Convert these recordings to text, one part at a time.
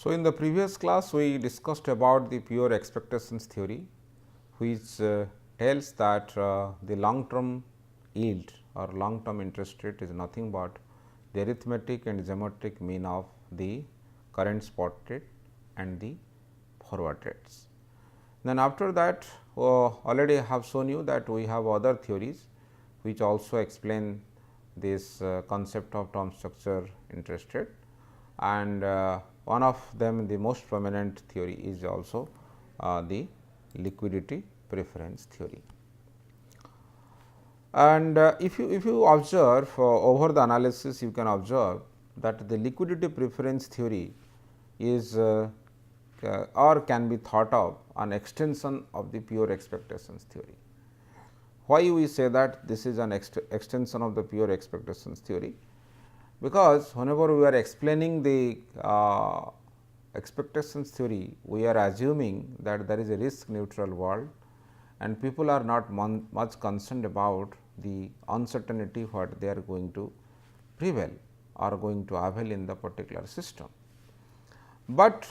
So, in the previous class we discussed about the pure expectations theory, which tells that the long term yield or long term interest rate is nothing but the arithmetic and geometric mean of the current spot rate and the forward rates. Then after that already I have shown you that we have other theories which also explain this concept of term structure interest rate, and one of them, the most prominent theory, is also the liquidity preference theory. And if you observe over the analysis, you can observe that the liquidity preference theory is or can be thought of an extension of the pure expectations theory. Why we say that this is an extension of the pure expectations theory? Because whenever we are explaining the expectations theory, we are assuming that there is a risk neutral world and people are not much concerned about the uncertainty what they are going to prevail or going to avail in the particular system. But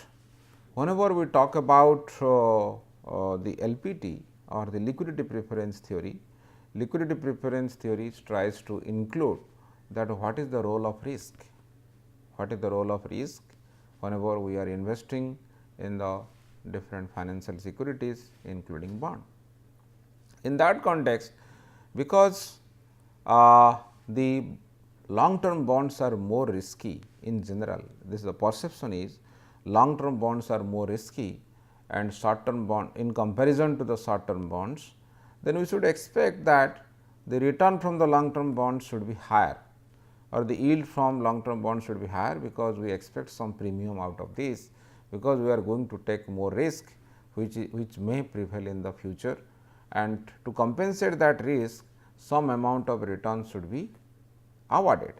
whenever we talk about the LPT or the liquidity preference theory tries to include that what is the role of risk, whenever we are investing in the different financial securities including bond. In that context, because the long term bonds are more risky in general, this is the perception is long term bonds are more risky and short term bond in comparison to the short term bonds, then we should expect that the return from the long term bonds should be higher or the yield from long term bonds should be higher, because we expect some premium out of this, because we are going to take more risk which may prevail in the future, and to compensate that risk some amount of return should be awarded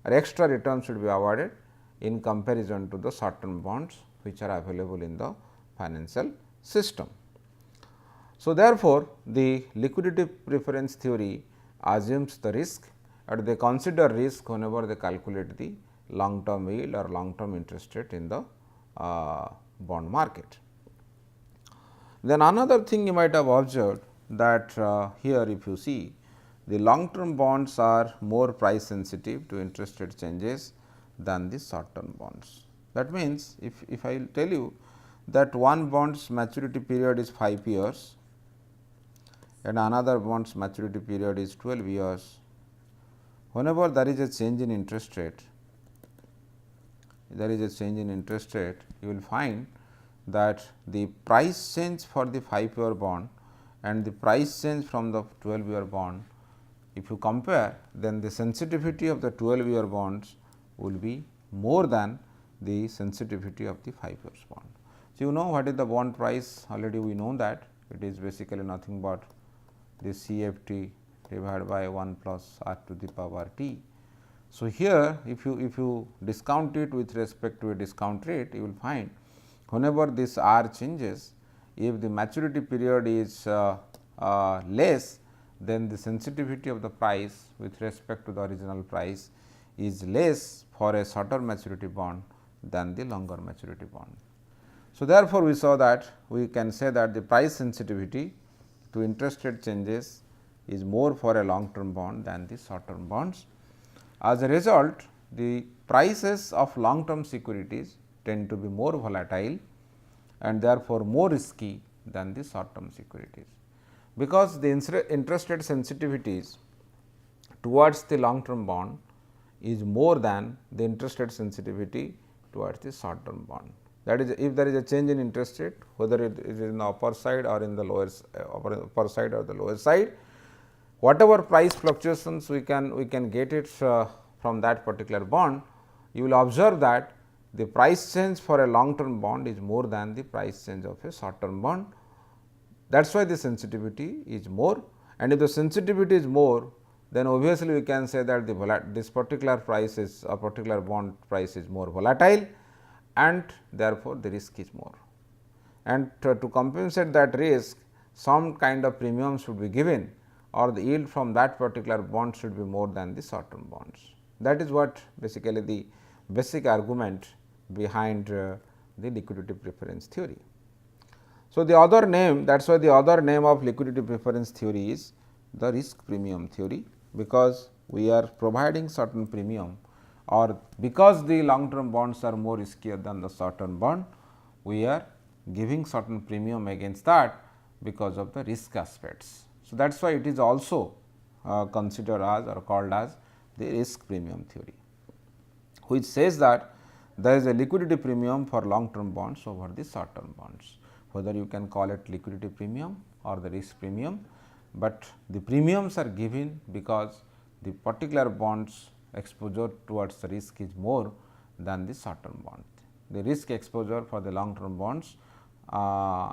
or extra return should be awarded in comparison to the short term bonds which are available in the financial system. So, therefore, the liquidity preference theory assumes the risk and they consider risk whenever they calculate the long term yield or long term interest rate in the bond market. Then another thing you might have observed that here if you see, the long term bonds are more price sensitive to interest rate changes than the short term bonds. That means, if I will tell you that one bond's maturity period is 5 years and another bond's maturity period is 12 years, whenever there is a change in interest rate, you will find that the price change for the 5-year bond and the price change from the 12-year bond, if you compare, then the sensitivity of the 12-year bonds will be more than the sensitivity of the 5-year bond. So, you know what is the bond price, already we know that it is basically nothing but the CFT divided by 1 plus r to the power t. So, here if you discount it with respect to a discount rate, you will find whenever this r changes, if the maturity period is less, then the sensitivity of the price with respect to the original price is less for a shorter maturity bond than the longer maturity bond. So, therefore, we saw that we can say that the price sensitivity to interest rate changes is more for a long term bond than the short term bonds. As a result, the prices of long term securities tend to be more volatile and therefore, more risky than the short term securities, because the interest rate sensitivities towards the long term bond is more than the interest rate sensitivity towards the short term bond. That is, if there is a change in interest rate, whether it is in the upper side or in the lower upper side or the lower side, whatever price fluctuations we can get it from that particular bond, you will observe that the price change for a long term bond is more than the price change of a short term bond. That is why the sensitivity is more, and if the sensitivity is more, then obviously we can say that this particular price is a particular bond price is more volatile and therefore, the risk is more, and to compensate that risk some kind of premium should be given or the yield from that particular bond should be more than the short term bonds. That is what basically the basic argument behind the liquidity preference theory. So, the other name, that is why the other name of liquidity preference theory is the risk premium theory, because we are providing certain premium, or because the long term bonds are more riskier than the short term bond, we are giving certain premium against that because of the risk aspects. So, that is why it is also considered as or called as the risk premium theory, which says that there is a liquidity premium for long term bonds over the short term bonds, whether you can call it liquidity premium or the risk premium, but the premiums are given because the particular bonds exposure towards the risk is more than the short term bond. The risk exposure for the long term bonds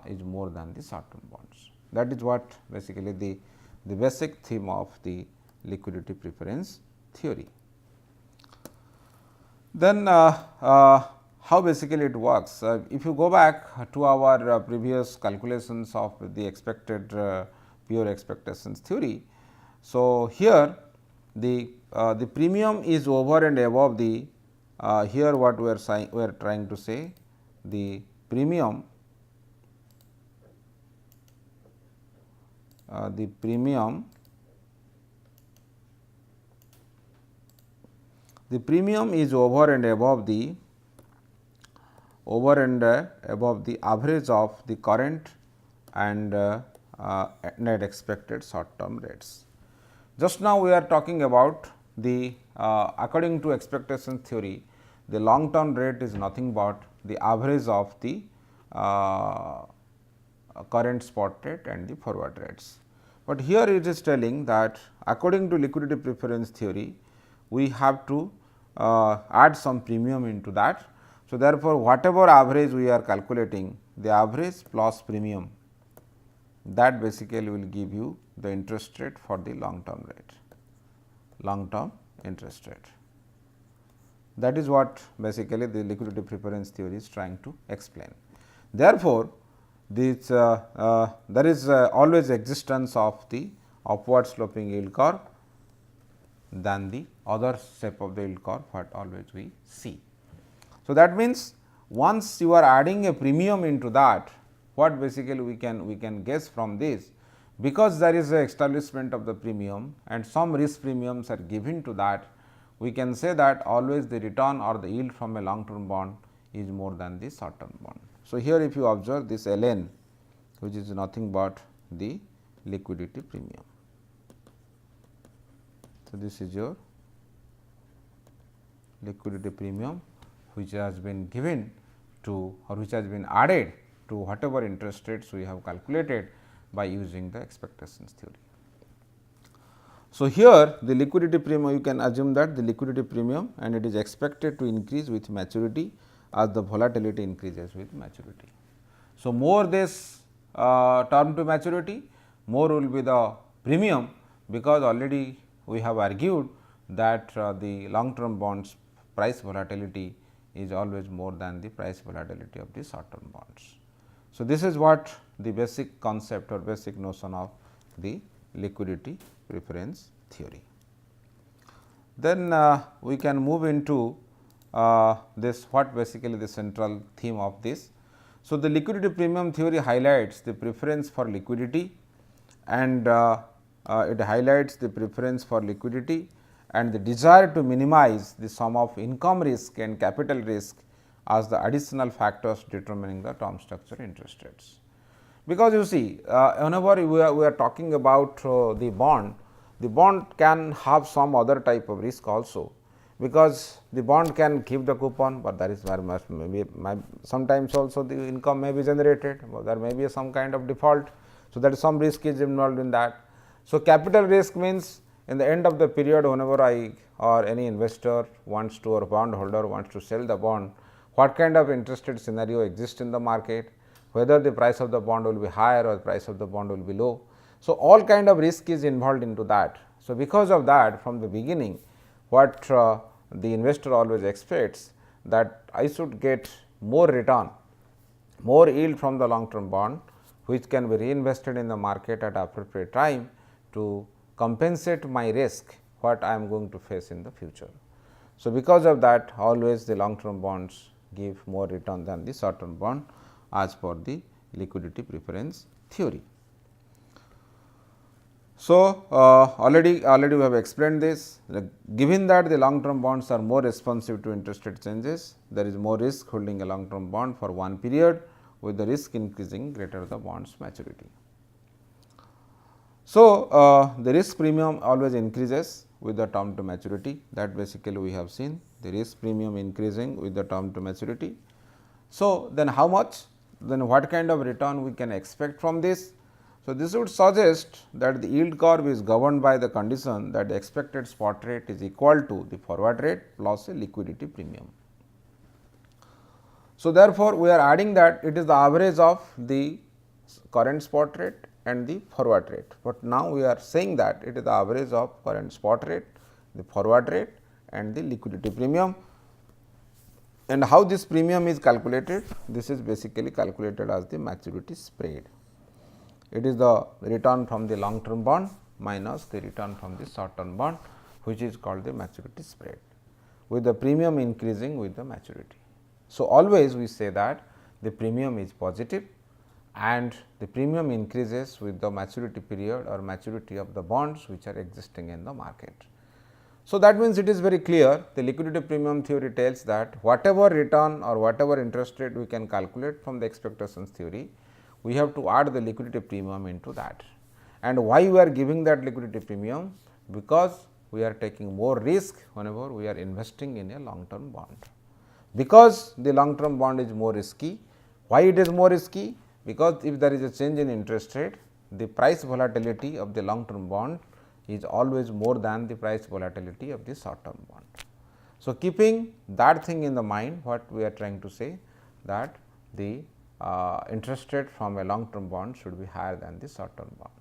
is more than the short term bonds. That is what basically the basic theme of the liquidity preference theory. Then how basically it works? If you go back to our previous calculations of the expected pure expectations theory. So, here the premium is over and above the here what we are trying to say, the premium is over and above the average of the current and net expected short term rates. Just now we are talking about the according to expectation theory, the long term rate is nothing but the average of the current spot rate and the forward rates. But here it is telling that according to liquidity preference theory, we have to add some premium into that. So, therefore, whatever average we are calculating, the average plus premium, that basically will give you the interest rate for the long term rate, long term interest rate. That is what basically the liquidity preference theory is trying to explain. Therefore, this there is always existence of the upward sloping yield curve than the other shape of the yield curve what always we see. So, that means once you are adding a premium into that, what basically we can guess from this, because there is a establishment of the premium and some risk premiums are given to that, we can say that always the return or the yield from a long term bond is more than the short term bond. So, here if you observe this ln, which is nothing but the liquidity premium. So, this is your liquidity premium, which has been given to or which has been added to whatever interest rates we have calculated by using the expectations theory. So, here the liquidity premium, you can assume that the liquidity premium and it is expected to increase with maturity as the volatility increases with maturity. So, more this term to maturity, more will be the premium, because already we have argued that the long term bonds price volatility is always more than the price volatility of the short term bonds. So, this is what the basic concept or basic notion of the liquidity preference theory. Then we can move into this what basically the central theme of this. So, the liquidity premium theory highlights the preference for liquidity, and it highlights the preference for liquidity and the desire to minimize the sum of income risk and capital risk as the additional factors determining the term structure interest rates. Because you see, whenever we are talking about the bond can have some other type of risk also, because the bond can give the coupon, but there is very much maybe sometimes also the income may be generated, there may be some kind of default. So, that some risk is involved in that. So, capital risk means in the end of the period, whenever I or any investor wants to or bond holder wants to sell the bond, what kind of interest rate scenario exists in the market, whether the price of the bond will be higher or the price of the bond will be low. So, all kind of risk is involved into that. So, because of that, from the beginning what the investor always expects, that I should get more return, more yield from the long term bond, which can be reinvested in the market at appropriate time to compensate my risk what I am going to face in the future. So, because of that always the long term bonds give more return than the short term bond as per the liquidity preference theory. So, already we have explained this. Given that the long term bonds are more responsive to interest rate changes, there is more risk holding a long term bond for one period, with the risk increasing greater the bond's maturity. So, the risk premium always increases with the term to maturity, that basically we have seen the risk premium increasing with the term to maturity. So, then how much, then what kind of return we can expect from this? So, this would suggest that the yield curve is governed by the condition that the expected spot rate is equal to the forward rate plus a liquidity premium. So, therefore, we are adding that it is the average of the current spot rate and the forward rate, but now we are saying that it is the average of current spot rate, the forward rate and the liquidity premium. And how this premium is calculated? This is basically calculated as the maturity spread. It is the return from the long term bond minus the return from the short term bond, which is called the maturity spread, with the premium increasing with the maturity. So, always we say that the premium is positive and the premium increases with the maturity period or maturity of the bonds which are existing in the market. So, that means it is very clear, the liquidity premium theory tells that whatever return or whatever interest rate we can calculate from the expectations theory, we have to add the liquidity premium into that. And why we are giving that liquidity premium? Because we are taking more risk whenever we are investing in a long term bond. Because the long term bond is more risky. Why it is more risky? Because if there is a change in interest rate, the price volatility of the long term bond is always more than the price volatility of the short term bond. So, keeping that thing in the mind, what we are trying to say that the interest rate from a long term bond should be higher than the short term bond,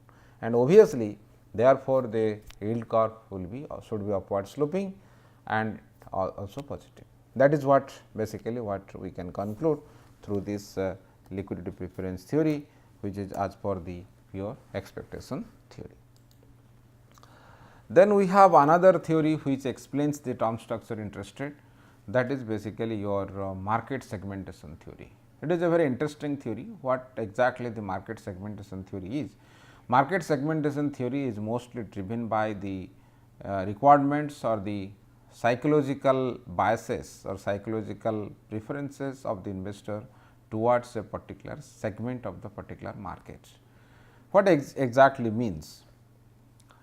and obviously therefore, the yield curve will be should be upward sloping and also positive. That is what basically what we can conclude through this liquidity preference theory, which is as per the pure expectation theory. Then we have another theory which explains the term structure interest rate, that is basically your market segmentation theory. It is a very interesting theory. What exactly the market segmentation theory is? Market segmentation theory is mostly driven by the requirements or the psychological biases or psychological preferences of the investor towards a particular segment of the particular market. What exactly means?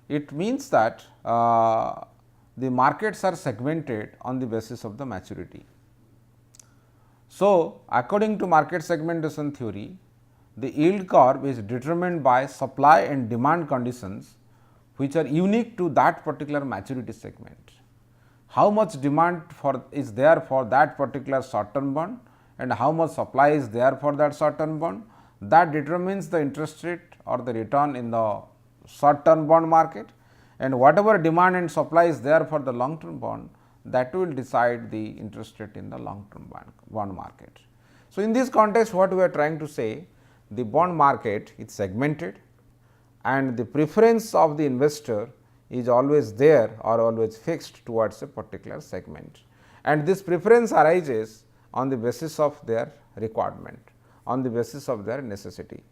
It means that the markets are segmented on the basis of the maturity. So, according to market segmentation theory, the yield curve is determined by supply and demand conditions which are unique to that particular maturity segment. How much demand is there for that particular short term bond and how much supply is there for that short term bond, that determines the interest rate or the return in the short term bond market, and whatever demand and supply is there for the long term bond, that will decide the interest rate in the long term bond market. So, in this context, what we are trying to say, the bond market is segmented and the preference of the investor is always there or always fixed towards a particular segment, and this preference arises on the basis of their requirement, on the basis of their necessity.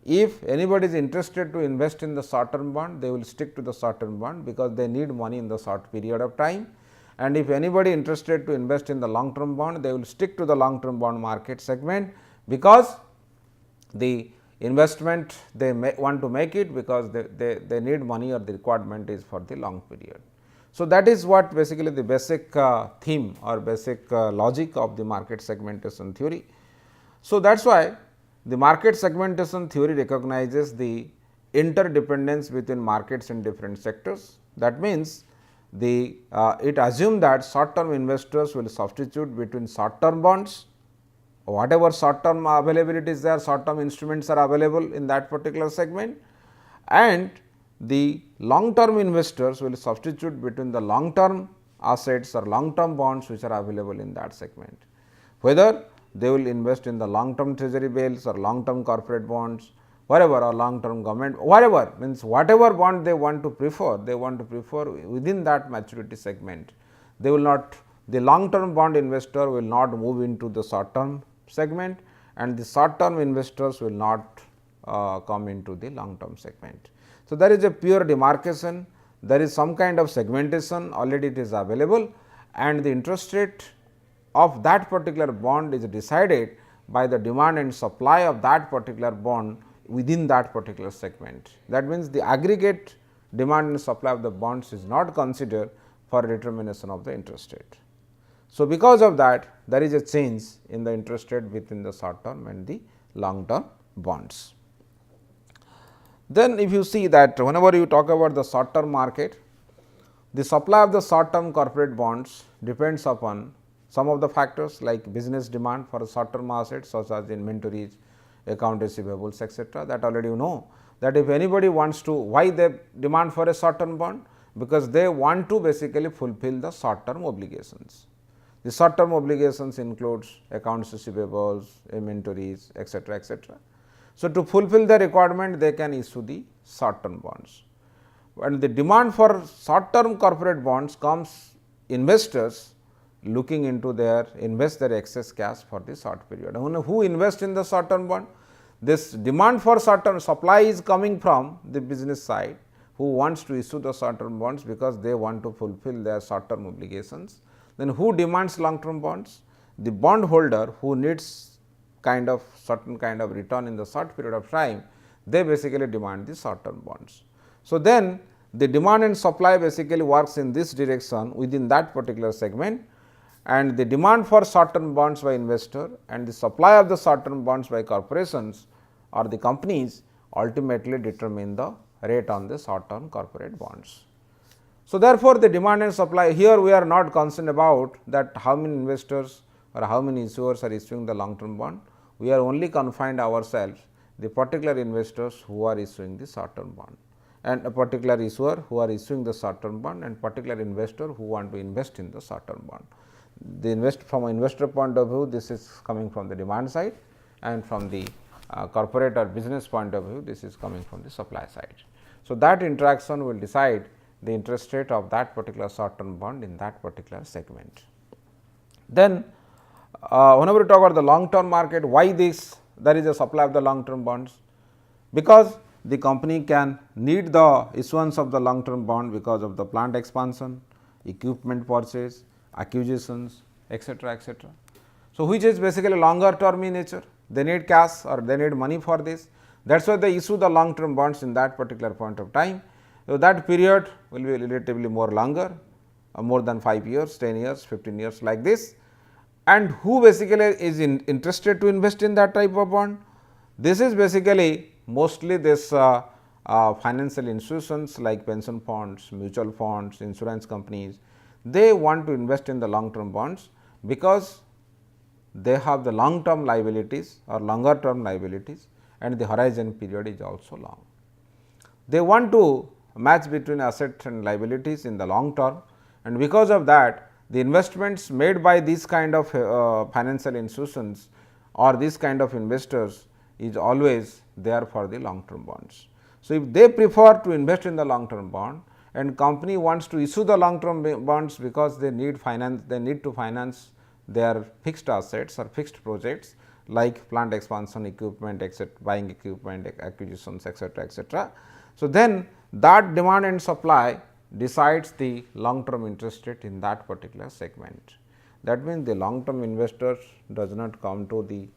If anybody is interested to invest in the short term bond, they will stick to the short term bond because they need money in the short period of time, and if anybody interested to invest in the long term bond, they will stick to the long term bond market segment because the investment they want to make it because they need money or the requirement is for the long period. So, that is what basically the basic theme or basic logic of the market segmentation theory. So, that is why the market segmentation theory recognizes the interdependence between markets in different sectors. That means, it assumes that short term investors will substitute between short term bonds, whatever short term availability is there, short term instruments are available in that particular segment, and the long term investors will substitute between the long term assets or long term bonds which are available in that segment. Whether they will invest in the long term treasury bills or long term corporate bonds, whatever, or long term government, whatever, means whatever bond they want to prefer within that maturity segment. They will not the long term bond investor will not move into the short term segment, and the short term investors will not come into the long term segment. So, there is a pure demarcation, there is some kind of segmentation already it is available, and the interest rate of that particular bond is decided by the demand and supply of that particular bond within that particular segment. That means, the aggregate demand and supply of the bonds is not considered for determination of the interest rate. So, because of that, there is a change in the interest rate within the short term and the long term bonds. Then if you see that whenever you talk about the short term market, the supply of the short term corporate bonds depends upon some of the factors like business demand for short term assets such as inventories, account receivables, etc. That already you know that if anybody wants to, why they demand for a short term bond? Because they want to basically fulfill the short term obligations. The short term obligations includes accounts receivables, inventories, etc., etc. So, to fulfill the requirement they can issue the short term bonds, and the demand for short term corporate bonds comes investors looking into invest their excess cash for the short period. Who invest in the short term bond? This demand for short term supply is coming from the business side, who wants to issue the short term bonds because they want to fulfill their short term obligations. Then who demands long term bonds? The bond holder who needs kind of certain kind of return in the short period of time, they basically demand the short term bonds. So, then the demand and supply basically works in this direction within that particular segment, and the demand for short term bonds by investor and the supply of the short term bonds by corporations or the companies ultimately determine the rate on the short term corporate bonds. So, therefore, the demand and supply here we are not concerned about that how many investors or how many issuers are issuing the long term bond. We are only confined ourselves the particular investors who are issuing the short term bond, and a particular issuer who are issuing the short term bond, and particular investor who want to invest in the short term bond. From an investor point of view, this is coming from the demand side, and from the corporate or business point of view, this is coming from the supply side. So, that interaction will decide the interest rate of that particular short term bond in that particular segment. Then whenever we talk about the long term market, why this? There is a supply of the long term bonds, because the company can need the issuance of the long term bond because of the plant expansion, equipment purchase, acquisitions, etc., etc. So, which is basically longer term in nature, they need cash or they need money for this, that is why they issue the long term bonds in that particular point of time. So, that period will be relatively more longer, more than 5 years, 10 years, 15 years like this. And who basically is interested to invest in that type of bond? This is basically mostly this financial institutions like pension funds, mutual funds, insurance companies. They want to invest in the long term bonds because they have the long term liabilities or longer term liabilities, and the horizon period is also long. They want to match between assets and liabilities in the long term, and because of that the investments made by these kind of financial institutions or these kind of investors is always there for the long term bonds. So, if they prefer to invest in the long term bond and company wants to issue the long term bonds because they need to finance their fixed assets or fixed projects like plant expansion, equipment, etc., buying equipment, acquisitions, etc., etc. So, then that demand and supply decides the long term interest rate in that particular segment. That means, the long term investors does not come to the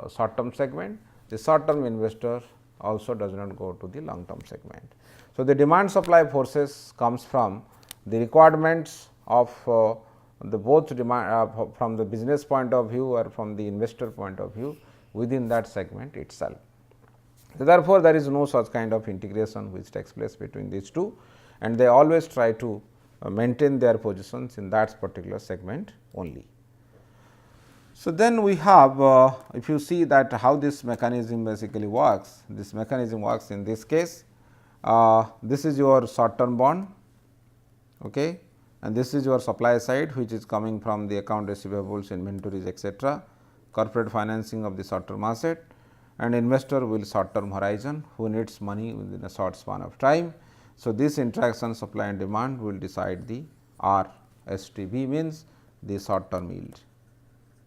short term segment, the short term investor also does not go to the long term segment. So, the demand supply forces comes from the requirements of the both demand from the business point of view or from the investor point of view within that segment itself. So, therefore, there is no such kind of integration which takes place between these two, and they always try to maintain their positions in that particular segment only. So, then we have if you see that how this mechanism basically works, this mechanism works in this case, this is your short term bond, okay, and this is your supply side which is coming from the account receivables, inventories, etc., corporate financing of the short term asset, and investor will short term horizon who needs money within a short span of time. So, this interaction supply and demand will decide the R STB means the short term yield.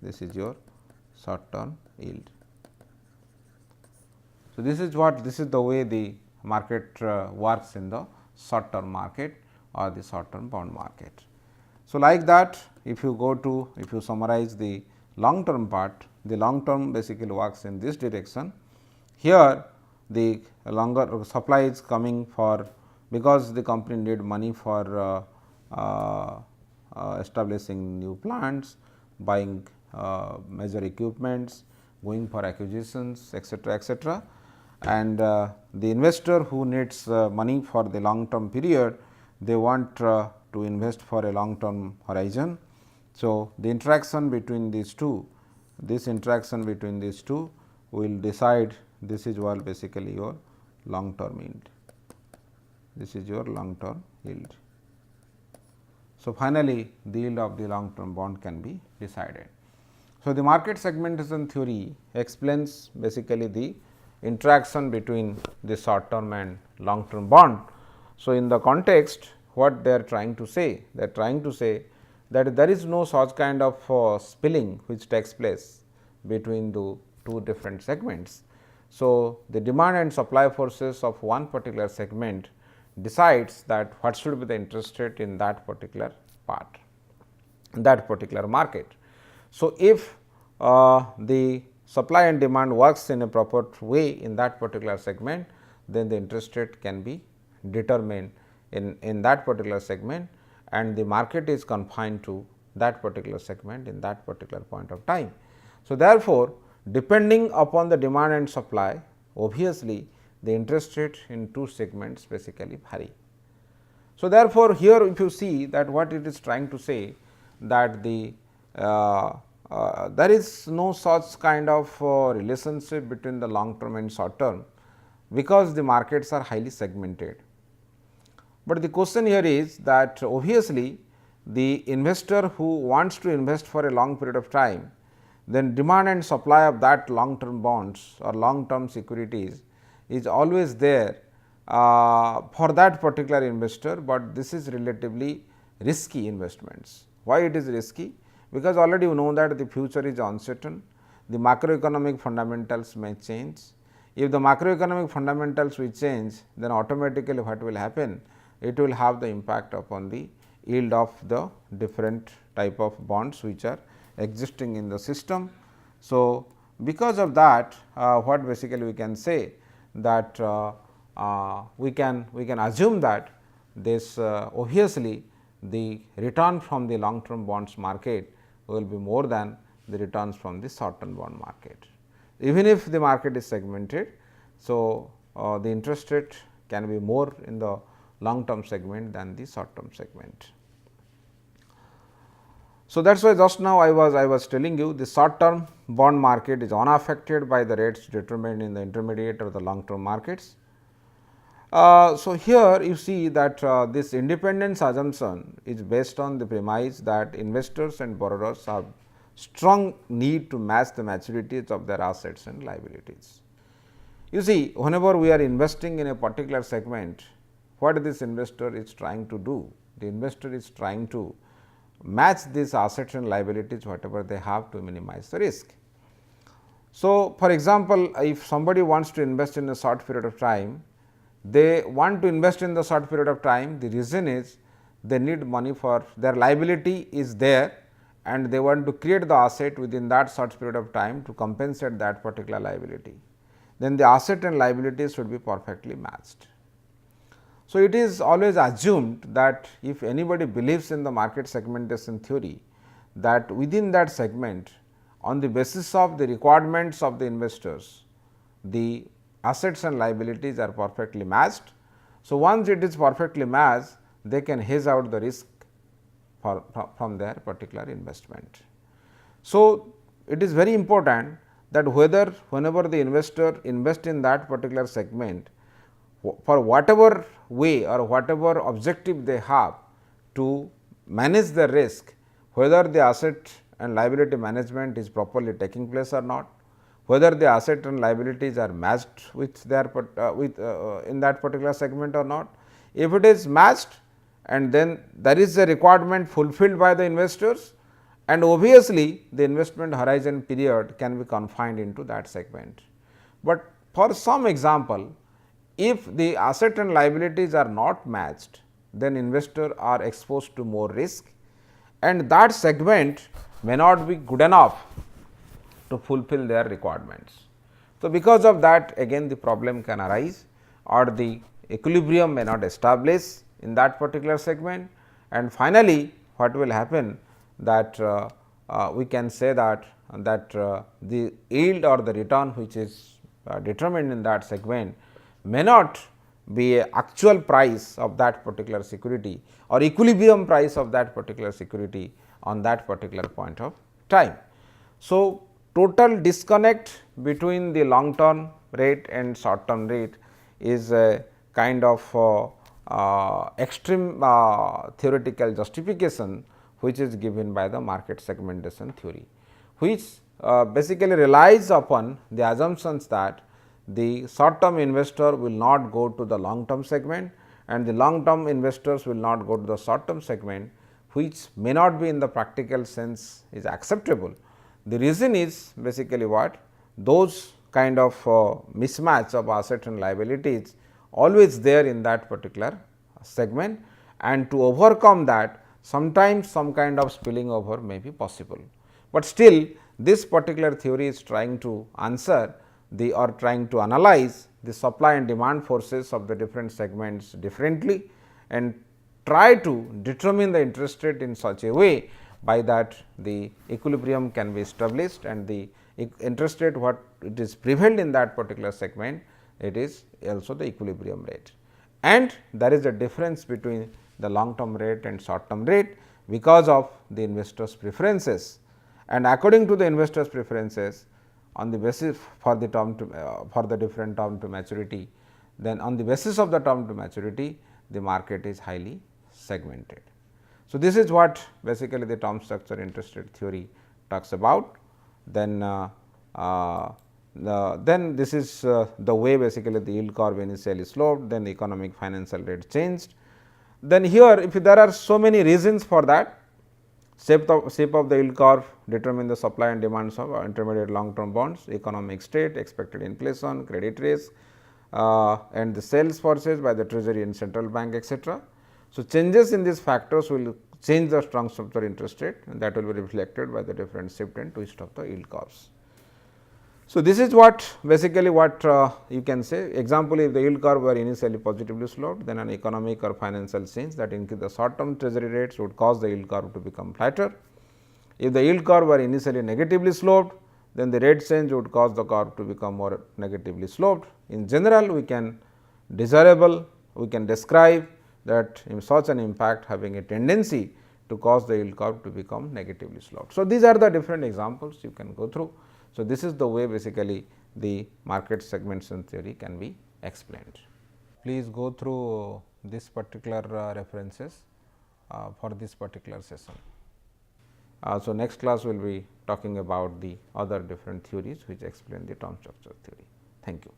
This is your short term yield. So, this is the way the market works in the short term market or the short term bond market. So, like that, if you summarize the long term part, the long term basically works in this direction. Here the longer supply is coming for, because the company need money for establishing new plants, buying major equipments, going for acquisitions, etc., etc. And the investor who needs money for the long term period, they want to invest for a long term horizon. So, the interaction between these two, will decide. This is what basically your long term yield. This is your long term yield. So, finally, the yield of the long term bond can be decided. So, the market segmentation theory explains basically the interaction between the short term and long term bond. So, in the context, what they are trying to say? They are trying to say that there is no such kind of spilling which takes place between the two different segments. So, the demand and supply forces of one particular segment decides that what should be the interest rate in that particular part, in that particular market. So, if the supply and demand works in a proper way in that particular segment, then the interest rate can be determined in that particular segment, and the market is confined to that particular segment in that particular point of time. So, therefore, depending upon the demand and supply, obviously, the interest rate in two segments basically vary. So, therefore, here if you see that what it is trying to say, that the there is no such kind of relationship between the long term and short term, because the markets are highly segmented. But the question here is that obviously, the investor who wants to invest for a long period of time, then demand and supply of that long term bonds or long term securities is always there for that particular investor, but this is relatively risky investments. Why it is risky? Because already you know that the future is uncertain, the macroeconomic fundamentals may change. If the macroeconomic fundamentals will change, then automatically what will happen? It will have the impact upon the yield of the different type of bonds which are existing in the system. So, because of that, what basically we can say that we can assume that this obviously the return from the long term bonds market will be more than the returns from the short term bond market, even if the market is segmented. So, the interest rate can be more in the long term segment than the short term segment. So, that is why just now I was telling you the short term bond market is unaffected by the rates determined in the intermediate or the long term markets. So, here you see that this independence assumption is based on the premise that investors and borrowers have strong need to match the maturities of their assets and liabilities. You see, whenever we are investing in a particular segment, what this investor is trying to do? The investor is trying to match these assets and liabilities whatever they have to minimize the risk. So, for example, if somebody wants to invest in a short period of time, they want to invest in the short period of time, the reason is they need money for their liability is there and they want to create the asset within that short period of time to compensate that particular liability. Then the asset and liabilities should be perfectly matched. So, it is always assumed that if anybody believes in the market segmentation theory, that within that segment, on the basis of the requirements of the investors, the assets and liabilities are perfectly matched. So, once it is perfectly matched, they can hedge out the risk from their particular investment. So, it is very important that whenever the investor invest in that particular segment, for whatever way or whatever objective they have to manage the risk, whether the asset and liability management is properly taking place or not, whether the asset and liabilities are matched with their in that particular segment or not. If it is matched and then there is a requirement fulfilled by the investors, and obviously, the investment horizon period can be confined into that segment. But for some example, if the asset and liabilities are not matched, then investors are exposed to more risk, and that segment may not be good enough to fulfill their requirements. So, because of that, again the problem can arise, or the equilibrium may not establish in that particular segment, and finally, what will happen that we can say that the yield or the return which is determined in that segment may not be a actual price of that particular security or equilibrium price of that particular security on that particular point of time. So, total disconnect between the long term rate and short term rate is a kind of extreme theoretical justification which is given by the market segmentation theory, which basically relies upon the assumptions that the short term investor will not go to the long term segment and the long term investors will not go to the short term segment, which may not be in the practical sense is acceptable. The reason is basically what? Those kind of mismatch of asset and liabilities always there in that particular segment, and to overcome that sometimes some kind of spilling over may be possible. But still this particular theory is trying to answer the or trying to analyze the supply and demand forces of the different segments differently and try to determine the interest rate in such a way by that the equilibrium can be established, and the interest rate what it is prevailed in that particular segment, it is also the equilibrium rate. And there is a difference between the long term rate and short term rate because of the investors preferences, and according to the investors preferences on the basis for the term to for the different term to maturity, then on the basis of the term to maturity the market is highly segmented. So, this is what basically the term structure interest rate theory talks about. Then this is the way basically the yield curve initially sloped, then the economic financial rate changed. Then here if there are so many reasons for that, shape of the yield curve determine the supply and demands of intermediate long term bonds, economic state, expected inflation, credit risk and the sales forces by the treasury and central bank, etc. So, changes in these factors will change the term structure interest rate, and that will be reflected by the different shift and twist of the yield curves. So, this is what basically what you can say. Example, if the yield curve were initially positively sloped, then an economic or financial change that increase the short term treasury rates would cause the yield curve to become flatter. If the yield curve were initially negatively sloped, then the rate change would cause the curve to become more negatively sloped. In general, we can describe that in such an impact having a tendency to cause the yield curve to become negatively sloped. So, these are the different examples you can go through. So, this is the way basically the market segmentation theory can be explained. Please go through this particular references for this particular session. So, next class we will be talking about the other different theories which explain the term structure theory. Thank you.